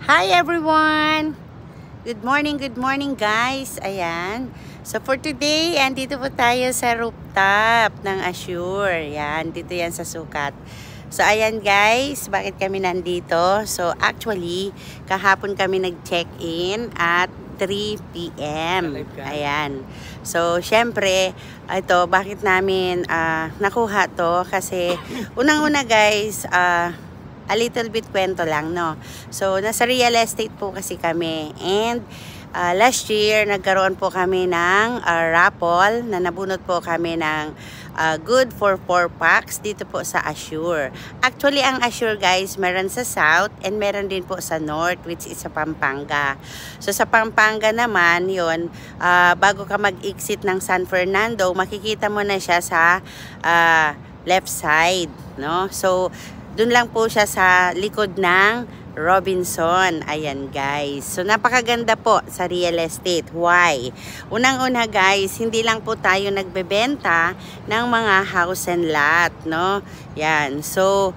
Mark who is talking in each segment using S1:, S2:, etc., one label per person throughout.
S1: Hi everyone! Good morning guys! Ayan. So for today, andito po tayo sa rooftop ng Assure. Yan, dito yan sa sukat. So ayan guys, bakit kami nandito? So actually, kahapon kami nag-check-in at 3 p.m. Ayan. So syempre, ito, bakit namin nakuha to? Kasi unang-una guys, a little bit kwento lang, no? So, nasa real estate po kasi kami. And, last year, nagkaroon po kami ng raffle na nabunot po kami ng good for 4 packs dito po sa Assure. Actually, ang Assure guys, meron sa South and meron din po sa North, which is sa Pampanga. So, sa Pampanga naman, yun, bago ka mag-exit ng San Fernando, makikita mo na siya sa left side, no? So, doon lang po siya sa likod ng Robinson. Ayan guys. So napakaganda po sa real estate. Why? Unang-una guys, hindi lang po tayo nagbebenta ng mga house and lot, no? Yan. So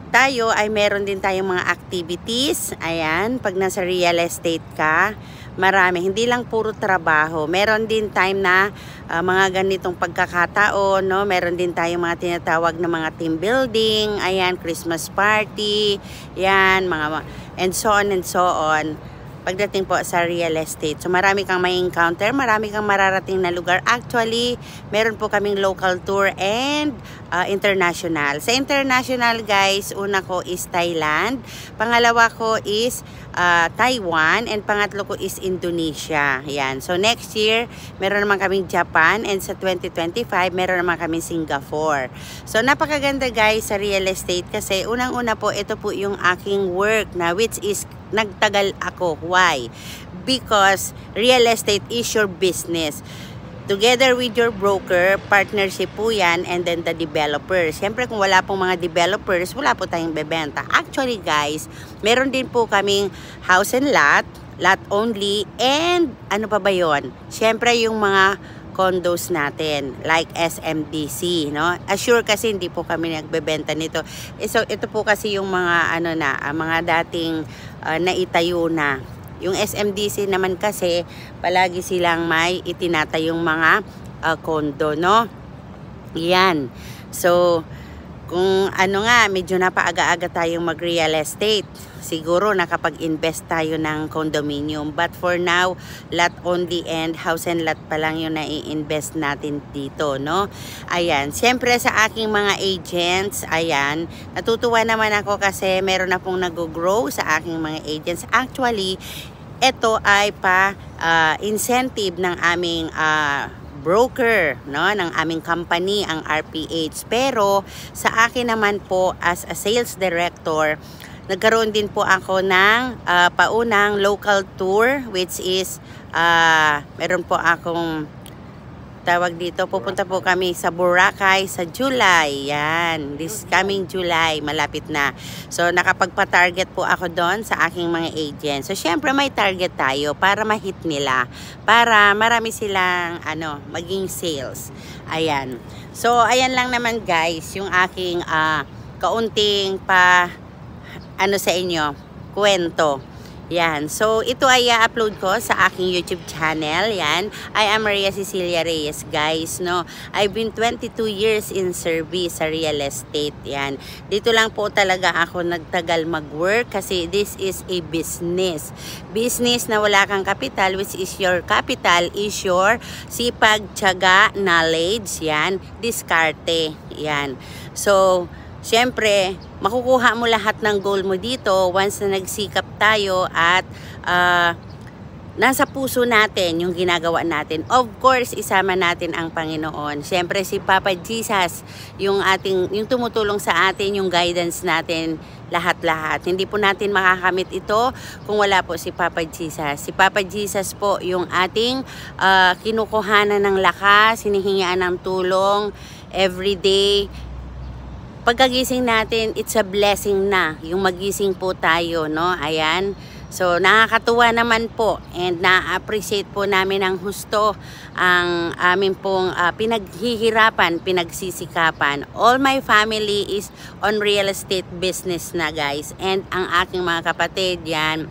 S1: tayo ay meron din tayong mga activities. Ayan, pag nasa real estate ka, marami, hindi lang puro trabaho. Meron din time na mga ganitong pagkakataon, no? Meron din tayong mga tinatawag na mga team building, ayan, Christmas party, yan, mga and so on. Pagdating po sa real estate. So marami kang may encounter, marami kang mararating na lugar. Actually, meron po kaming local tour and international. Sa international guys, una ko is Thailand, pangalawa ko is Taiwan, and pangatlo ko is Indonesia. Yan. So next year, meron naman kaming Japan, and sa 2025, meron naman kaming Singapore. So napakaganda guys sa real estate kasi unang-una po, ito po yung aking work na which is nagtagal ako. Why? Because real estate is your business. Together with your broker, partnership po yan, and then the developers. Siyempre kung wala pong mga developers, wala po tayong bebenta. Actually guys, meron din po kaming house and lot only, and ano pa ba yun? Siyempre yung mga condos natin, like SMDC, no? Assure kasi hindi po kami nagbebenta nito. So ito po kasi yung mga mga dating naitayo na. Yung SMDC naman kasi palagi silang may itinatayong mga condo, no? Yan. So kung medyo napaaga-aga tayong mag-real estate, siguro nakapag-invest tayo ng condominium. But for now, lot only and house and lot pa lang yung nai-invest natin dito, no? Ayan. Siyempre sa aking mga agents, ayan, natutuwa naman ako kasi meron na pong nag-grow sa aking mga agents. Actually, ito ay incentive ng aming broker, no, ng aming company, ang RPH. Pero sa akin naman po as a sales director, nagkaroon din po ako ng paunang local tour, which is meron po akong tawag dito, pupunta po kami sa Boracay sa July. Yan, this coming July, malapit na. So nakapagpa-target po ako doon sa aking mga agents. So syempre may target tayo para ma-hit nila, para marami silang maging sales. Ayan. So ayan lang naman guys, yung aking kaunting sa inyo, kwento. Yan. So, ito ay upload ko sa aking YouTube channel. Yan. I am Maria Cecilia Reyes, guys, no. I've been 22 years in service sa real estate. Yan. Dito lang po talaga ako nagtagal mag-work kasi this is a business. Business na wala kang kapital, which is your capital is your sipag, tiyaga, knowledge, yan, diskarte. Yan. So, siyempre, makukuha mo lahat ng goal mo dito once na nagsikap tayo at nasa puso natin yung ginagawa natin. Of course, isama natin ang Panginoon. Siyempre, si Papa Jesus, yung tumutulong sa atin, yung guidance natin, lahat-lahat. Hindi po natin makakamit ito kung wala po si Papa Jesus. Si Papa Jesus po yung ating kinukuhanan ng lakas, hinihingian ng tulong everyday. Pagkagising natin, it's a blessing na yung magising po tayo, no? Ayan. So nakakatuwa naman po and na-appreciate po namin ng husto ang amin pong pinaghihirapan, pinagsisikapan. All my family is on real estate business na guys, and ang aking mga kapatid yan,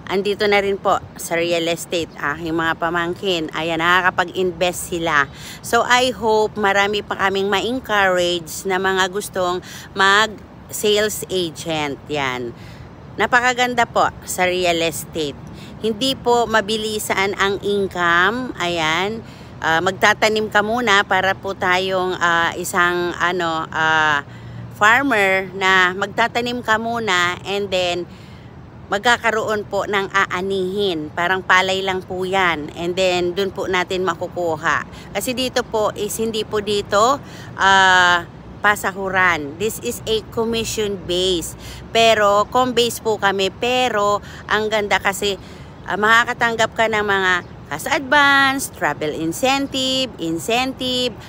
S1: andito na rin po sa real estate, aking mga pamangkin. Ayan, nakakapag-invest sila. So, I hope marami pa kaming ma-encourage na mga gustong mag-sales agent. Yan. Napakaganda po sa real estate. Hindi po mabilisan ang income. Ayan. Magtatanim ka muna para po tayong isang farmer na magtatanim ka muna and then magkakaroon po ng aanihin. Parang palay lang po yan. And then, dun po natin makukuha. Kasi dito po is hindi po dito pasahuran. This is a commission base. Pero, com-base po kami. Pero, ang ganda kasi makakatanggap ka ng mga cash advance, travel incentive.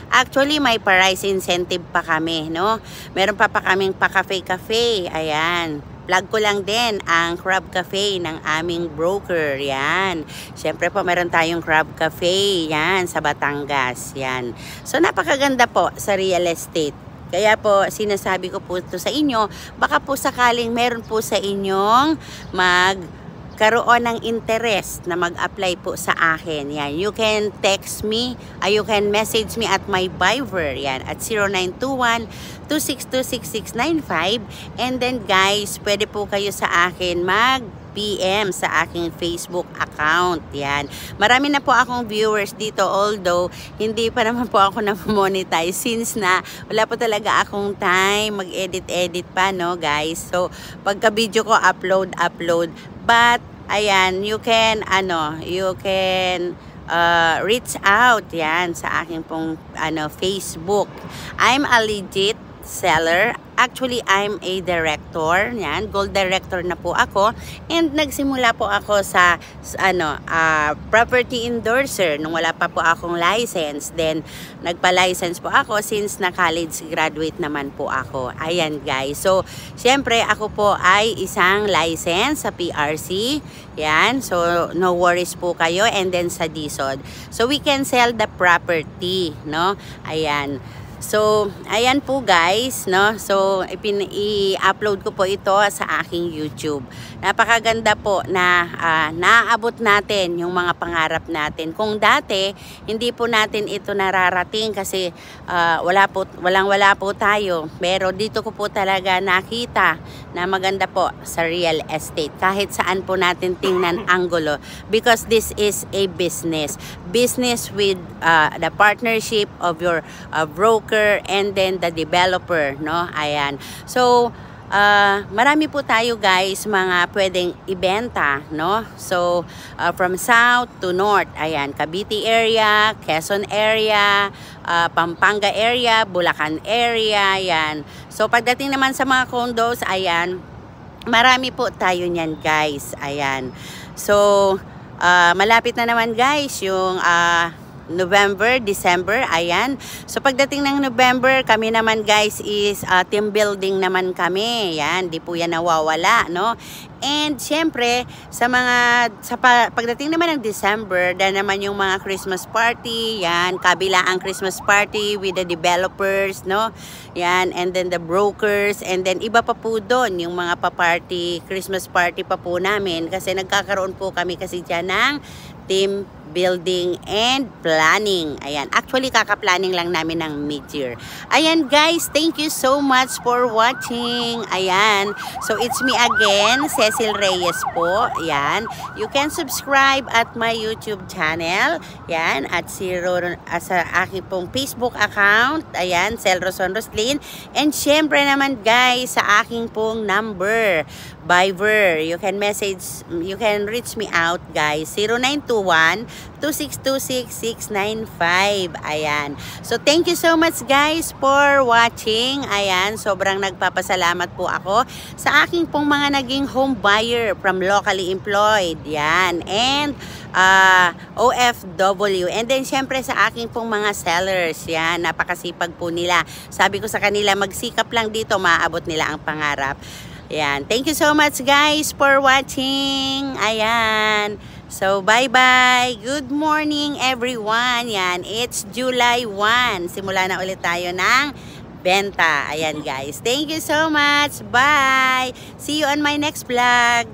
S1: Actually, may price incentive pa kami, no? Meron pa kaming pa-cafe-cafe. Ayan. Plug ko lang din ang Crab Cafe ng aming broker. Yan. Siyempre po, meron tayong Crab Cafe. Yan, sa Batangas. Yan. So, napakaganda po sa real estate. Kaya po, sinasabi ko po ito sa inyo, baka po sakaling meron po sa inyong magkaroon ng interest na mag-apply po sa akin. Yan. You can text me, you can message me at my Viber. Yan. At 0921-2626695. And then guys, pwede po kayo sa akin mag-PM sa aking Facebook account. Yan. Marami na po akong viewers dito, although hindi pa naman po ako na-monetize since na wala po talaga akong time mag-edit pa, no guys. So, pagka video ko, upload. But, ayan, you can reach out yan sa aking pong Facebook. I'm a legit seller. Actually, I'm a director. Yan, gold director na po ako. And nagsimula po ako sa property endorser nung wala pa po akong license. Then, nagpa-license po ako since na-college graduate naman po ako. Ayan guys. So, syempre, ako po ay isang license sa PRC. Yan. So, no worries po kayo. And then sa DSOD. So, we can sell the property. No? Ayan. So, ayan po guys, no? So, i-upload ko po ito sa aking YouTube. Napakaganda po na naaabot natin yung mga pangarap natin. Kung dati, hindi po natin ito nararating kasi wala po tayo. Pero dito ko po talaga nakita na maganda po sa real estate. Kahit saan po natin tingnan anggulo. Because this is a business. Business with the partnership of your broker and then the developer, no? Ayan. So, marami po tayo guys mga pwedeng ibenta, no? So, from south to north, ayan, Cavite area, Quezon area, Pampanga area, Bulacan area, ayan. So, pagdating naman sa mga condos, ayan, marami po tayo niyan guys, ayan. So, malapit na naman guys yung November, December, ayan. So, pagdating ng November, kami naman guys is team building naman kami. Yan, di po yan nawawala, no? And, syempre, pagdating naman ng December, dahil naman yung mga Christmas party, yan, kabila ang Christmas party with the developers, no? Yan, and then the brokers, and then iba pa po doon, yung mga pa-party, Christmas party pa po namin, kasi nagkakaroon po kami kasi dyan ng team building and planning. Ayan. Actually, kaka-planning lang namin ng mid-year. Ayan, guys. Thank you so much for watching. Ayan. So, it's me again, Cecil Reyes po. Ayan. You can subscribe at my YouTube channel. Ayan. At sa aking pong Facebook account. Ayan. Cel Roson Roslin. And syempre naman, guys, sa aking pong number. Viber. You can reach me out, guys. 0921-2626695. Ayan. So, thank you so much guys for watching. Ayan. Sobrang nagpapasalamat po ako sa aking pong mga naging home buyer from locally employed. Yan. And OFW. And then, syempre sa aking pong mga sellers. Yan. Napakasipag po nila. Sabi ko sa kanila, magsikap lang dito, maaabot nila ang pangarap. Ayan. Thank you so much guys for watching. Ayan. So, bye-bye. Good morning everyone. Yan, it's July 1. Simula na ulit tayo ng benta. Ayan guys. Thank you so much. Bye. See you on my next vlog.